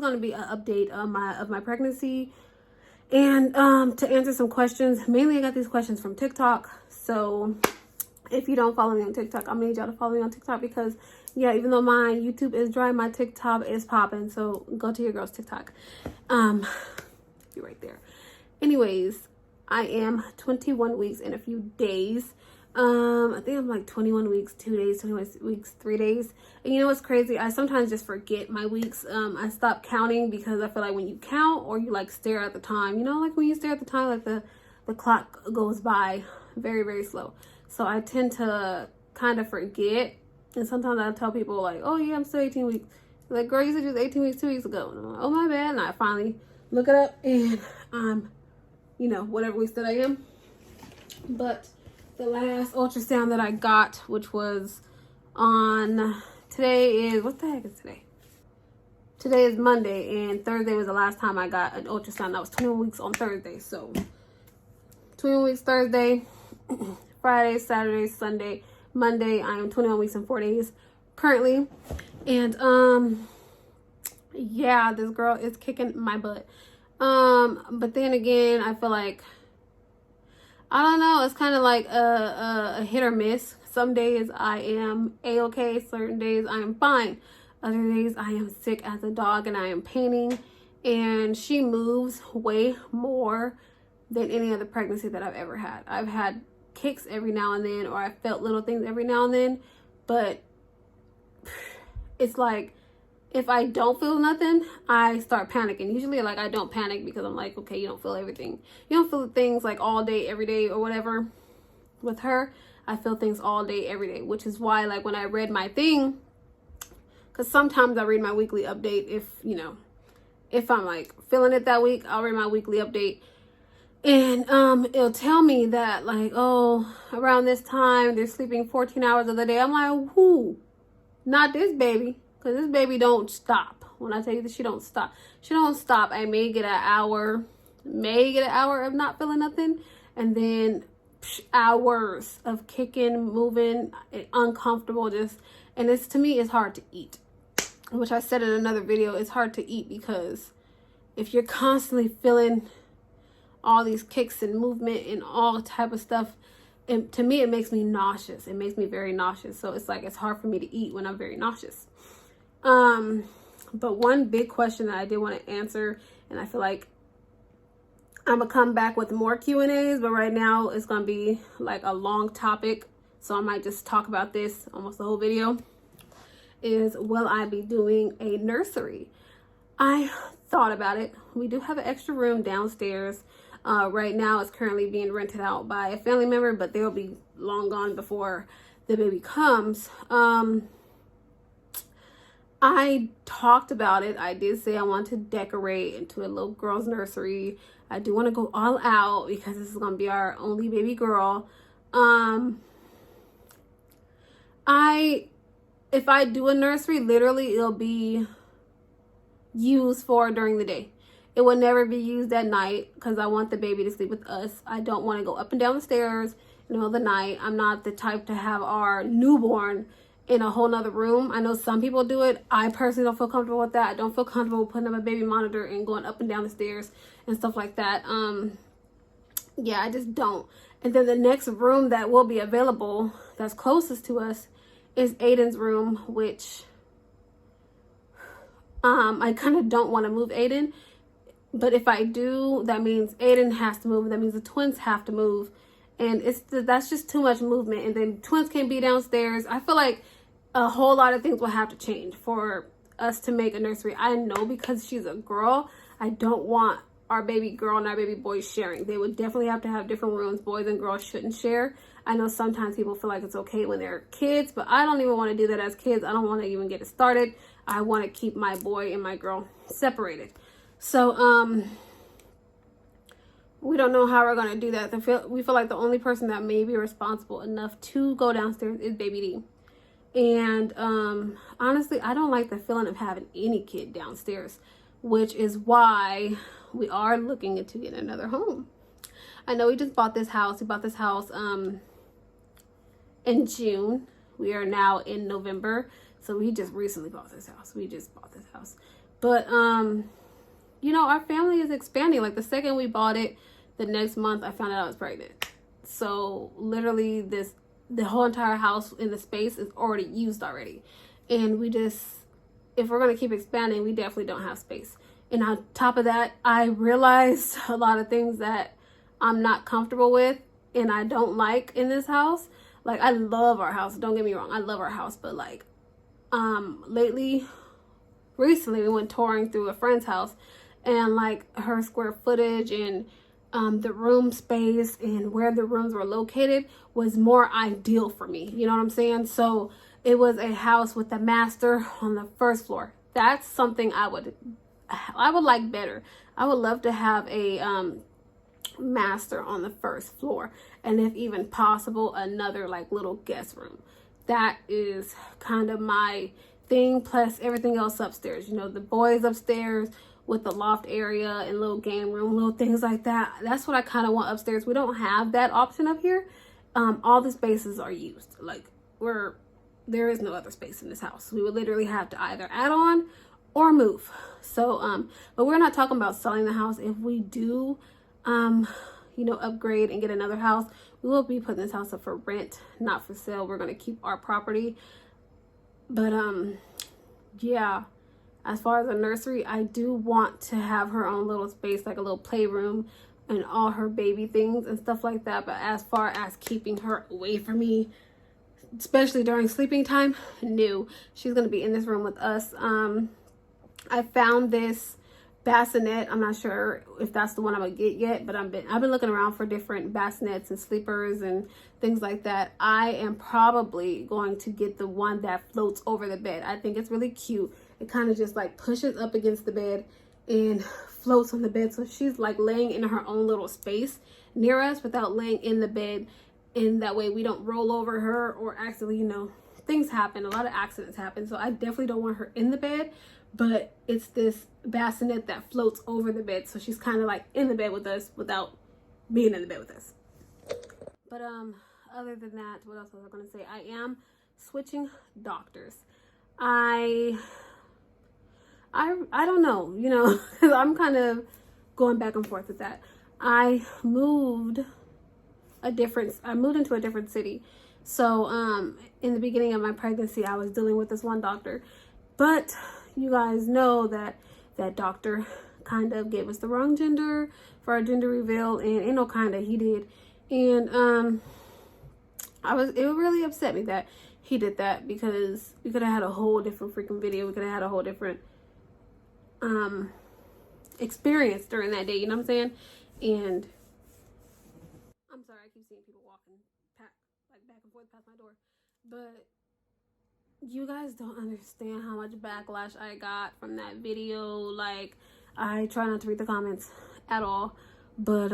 is going to be an update of my pregnancy, and to answer some questions. Mainly I got these questions from TikTok. So if you don't follow me on TikTok, I'm gonna need y'all to follow me on TikTok, because yeah, even though my YouTube is dry, my TikTok is popping. So go to your girl's TikTok. You're right there. Anyways, I am 21 weeks in a few days. I think I'm like 21 weeks 2 days, 21 weeks 3 days. And you know what's crazy? I sometimes just forget my weeks. I stopped counting because I feel like when you count or you like stare at the time, you know, like when you stare at the time, like the clock goes by very, very slow. So I tend to kind of forget. And sometimes I tell people like, oh yeah, I'm still 18 weeks. They're like, girl, you said you was 18 weeks 2 weeks ago. And I'm like, oh my bad. And I finally look it up, and I'm, you know, whatever weeks that I am. But the last ultrasound that I got, which was on, today is, what the heck is today? Today is Monday, and Thursday was the last time I got an ultrasound. That was 21 weeks on Thursday. So 21 weeks Thursday, Friday, Saturday, Sunday, Monday. I am 21 weeks and 4 days currently. And yeah, this girl is kicking my butt. But then again, I feel like, I don't know, it's kind of like a hit or miss. Some days I am a-okay, certain days I am fine. Other days I am sick as a dog and I am painting. And she moves way more than any other pregnancy that I've ever had. I've had kicks every now and then, or I felt little things every now and then, but it's like, if I don't feel nothing, I start panicking. Usually, like, I don't panic because I'm like, okay, you don't feel everything. You don't feel things like all day, every day, or whatever. With her, I feel things all day, every day, which is why, like, when I read my thing, because sometimes I read my weekly update. If, you know, if I'm like feeling it that week, I'll read my weekly update. And it'll tell me that, like, oh, around this time, they're sleeping 14 hours of the day. I'm like, whoo, not this baby. Because this baby don't stop. When I tell you that, she don't stop. She don't stop. I may get an hour of not feeling nothing. And then hours of kicking, moving, uncomfortable. And it's, to me, it's hard to eat. Which I said in another video, it's hard to eat because if you're constantly feeling all these kicks and movement and all type of stuff, and to me, it makes me nauseous. It makes me very nauseous. So it's like, it's hard for me to eat when I'm very nauseous. But one big question that I did want to answer, and I feel like I'm gonna come back with more Q&As, but right now it's gonna be like a long topic, so I might just talk about this almost the whole video, is will I be doing a nursery? I thought about it. We do have an extra room downstairs. Right now it's currently being rented out by a family member, but they'll be long gone before the baby comes. I talked about it. I did say I want to decorate into a little girl's nursery. I do want to go all out because this is going to be our only baby girl. If I do a nursery, literally it'll be used for during the day. It will never be used at night because I want the baby to sleep with us. I don't want to go up and down the stairs in the middle of the night. I'm not the type to have our newborn in a whole nother room. I know some people do it. I personally don't feel comfortable with that. I don't feel comfortable putting up a baby monitor and going up and down the stairs and stuff like that. Yeah, I just don't. And then the next room that will be available that's closest to us is Aiden's room, which I kind of don't want to move Aiden. But if I do, that means Aiden has to move. That means the twins have to move. And that's just too much movement. And then twins can't be downstairs. I feel like a whole lot of things will have to change for us to make a nursery. I know because she's a girl, I don't want our baby girl and our baby boy sharing. They would definitely have to have different rooms. Boys and girls shouldn't share. I know sometimes people feel like it's okay when they're kids, but I don't even want to do that as kids. I don't want to even get it started. I want to keep my boy and my girl separated. So, we don't know how we're going to do that. We feel like the only person that may be responsible enough to go downstairs is baby D. And honestly, I don't like the feeling of having any kid downstairs, which is why we are looking into getting another home. I know we just bought this house. We bought this house in June. We are now in November. So we just recently bought this house. We just bought this house. But you know, our family is expanding. Like the second we bought it, the next month I found out I was pregnant. So literally the whole entire house in the space is already used already. And we just, if we're going to keep expanding, we definitely don't have space. And on top of that, I realized a lot of things that I'm not comfortable with and I don't like in this house. Like, I love our house. Don't get me wrong. I love our house. But like, recently we went touring through a friend's house, and like her square footage and the room space and where the rooms were located was more ideal for me. You know what I'm saying? So it was a house with a master on the first floor. That's something I would like better. I would love to have a master on the first floor, and if even possible, another like little guest room. That is kind of my thing, plus everything else upstairs. You know, the boys upstairs with the loft area and little game room, little things like that. That's what I kind of want upstairs. We don't have that option up here. All the spaces are used. Like, there is no other space in this house. We would literally have to either add on or move. So but we're not talking about selling the house. If we do you know, upgrade and get another house, we will be putting this house up for rent, not for sale. We're going to keep our property. But yeah, as far as a nursery, I do want to have her own little space, like a little playroom and all her baby things and stuff like that. But as far as keeping her away from me, especially during sleeping time, no. She's going to be in this room with us. I found this bassinet. I'm not sure if that's the one I'm gonna get yet, but I've been looking around for different bassinets and sleepers and things like that. I am probably going to get the one that floats over the bed. I think it's really cute. It kind of just like pushes up against the bed and floats on the bed, so she's like laying in her own little space near us without laying in the bed, and that way we don't roll over her or accidentally, you know, things happen. A lot of accidents happen, so I definitely don't want her in the bed. But it's this bassinet that floats over the bed, so she's kind of like in the bed with us without being in the bed with us. But other than that, what else was I going to say? I am switching doctors. I don't know, you know, because I'm kind of going back and forth with that. I moved into a different city. So in the beginning of my pregnancy, I was dealing with this one doctor, but you guys know that that doctor kind of gave us the wrong gender for our gender reveal, and ain't no kind of, he did. And it really upset me that he did that, because we could have had a whole different freaking video. We could have had a whole different experience during that day, you know what I'm saying? And I'm sorry, I keep seeing people walking like back and forth past my door, but you guys don't understand how much backlash I got from that video. Like, I try not to read the comments at all, but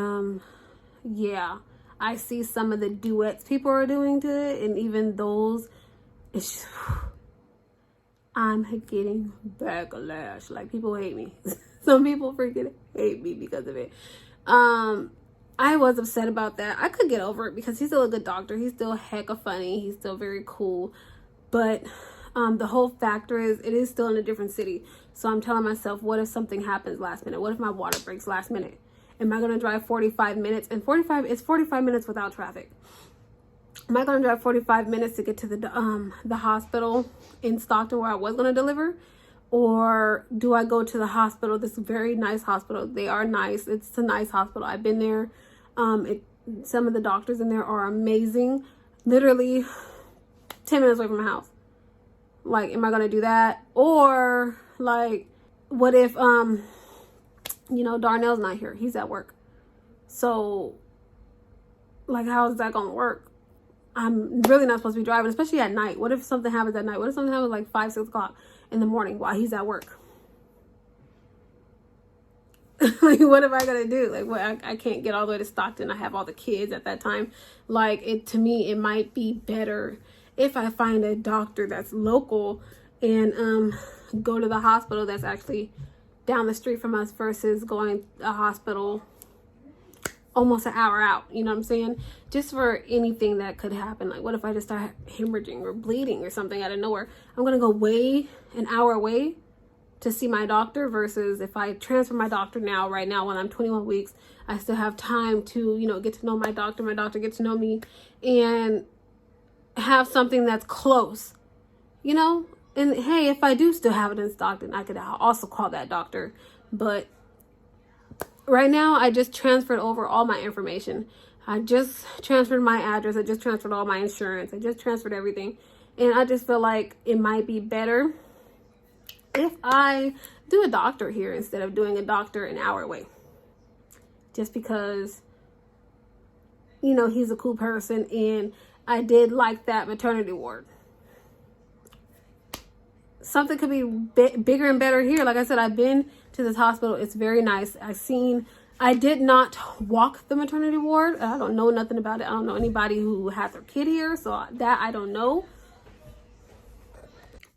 yeah, I see some of the duets people are doing to it, and even those, it's just, I'm getting backlash. Like, people hate me. Some people freaking hate me because of it. I was upset about that. I could get over it because he's still a good doctor. He's still hecka funny. He's still very cool. But the whole factor is, it is still in a different city. So I'm telling myself, what if something happens last minute? What if my water breaks last minute? Am I going to drive 45 minutes? And 45 minutes without traffic. Am I going to drive 45 minutes to get to the hospital in Stockton where I was going to deliver? Or do I go to the hospital, this very nice hospital? They are nice. It's a nice hospital. I've been there. Some of the doctors in there are amazing. Literally 10 minutes away from my house. Like, am I going to do that? Or, like, what if, you know, Darnell's not here? He's at work. So, like, how is that going to work? I'm really not supposed to be driving, especially at night. What if something happens at night? What if something happens like 5, 6 o'clock in the morning while he's at work? Like, what am I gonna do? Like, what? I can't get all the way to Stockton. I have all the kids at that time. Like, to me, it might be better if I find a doctor that's local and go to the hospital that's actually down the street from us versus going to a hospital almost an hour out. You know what I'm saying? Just for anything that could happen. Like, what if I just start hemorrhaging or bleeding or something out of nowhere? I'm gonna go an hour away to see my doctor, versus if I transfer my doctor now, right now, when I'm 21 weeks, I still have time to, you know, get to know my doctor gets to know me, and have something that's close, you know. And hey, if I do still have it in stock, then I could also call that doctor. But right now, I just transferred over all my information. I just transferred my address. I just transferred all my insurance. I just transferred everything. And I just feel like it might be better if I do a doctor here instead of doing a doctor an hour away. Just because, you know, he's a cool person, and I did like that maternity ward. Something could be bigger and better here. Like I said, I've been to this hospital. It's very nice. I did not walk the maternity ward. I don't know nothing about it. I don't know anybody who had their kid here, so that I don't know.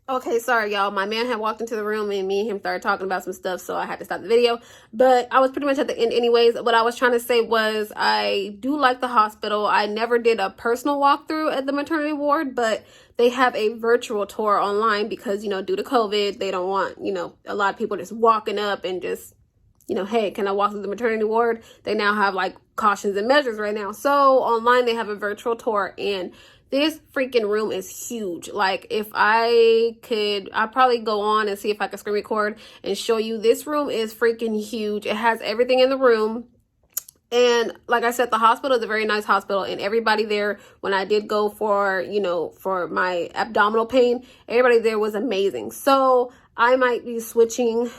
Okay, sorry, y'all. My man had walked into the room, and me and him started talking about some stuff, so I had to stop the video. But I was pretty much at the end anyways. What I was trying to say was I do like the hospital. I never did a personal walkthrough at the maternity ward, but they have a virtual tour online because, you know, due to COVID, they don't want, you know, a lot of people just walking up and just, you know, hey, can I walk through the maternity ward? They now have like cautions and measures right now. So online, they have a virtual tour, and this freaking room is huge. Like, if I could, I'd probably go on and see if I can screen record and show you. This room is freaking huge. It has everything in the room. And like I said, the hospital is a very nice hospital, and everybody there, when I did go for, you know, for my abdominal pain, everybody there was amazing. So I might be switching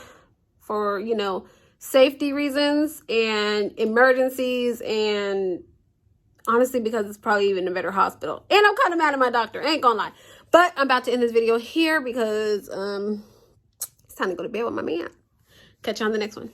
for, you know, safety reasons and emergencies, and honestly, because it's probably even a better hospital. And I'm kind of mad at my doctor, I ain't gonna lie. But I'm about to end this video here because it's time to go to bed with my man. Catch you on the next one.